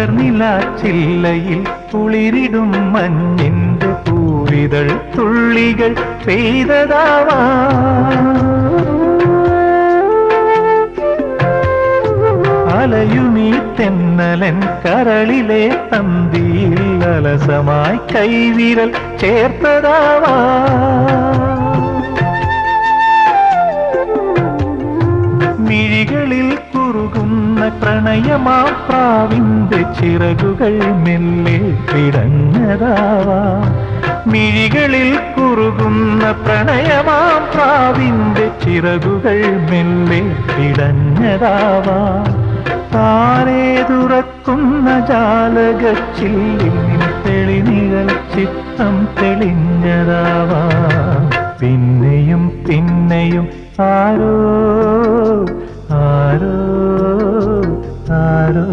പുലർനിലാച്ചില്ലയിൽ കുളിരിടും മഞ്ഞിന്റെ പൂവിതൾ തുള്ളികൾ പെയ്തതാവാ. അലയുമീ തെന്നലൻ കരളിലെ തന്തിയിൽ അലസമായി കൈവിരൽ ചേർത്തതാവാ. മിഴികളിൽ കുറുകുന്ന പ്രണയമാ പ്രാവിന്റെ ചിറകുകൾ മെല്ലെ പിടഞ്ഞതാവാ. മിഴികളിൽ കുറുകുന്ന പ്രണയമാ പ്രാവിന്റെ ചിറകുകൾ മെല്ലെ പിടഞ്ഞതാവാ. താനേ തുറക്കുന്ന ജാലകച്ചില്ലിൽ തെളിനിഴൽ ചിത്തം തെളിഞ്ഞതാവാ. പിന്നെയും പിന്നെയും ആരോ ആരോ ആരോ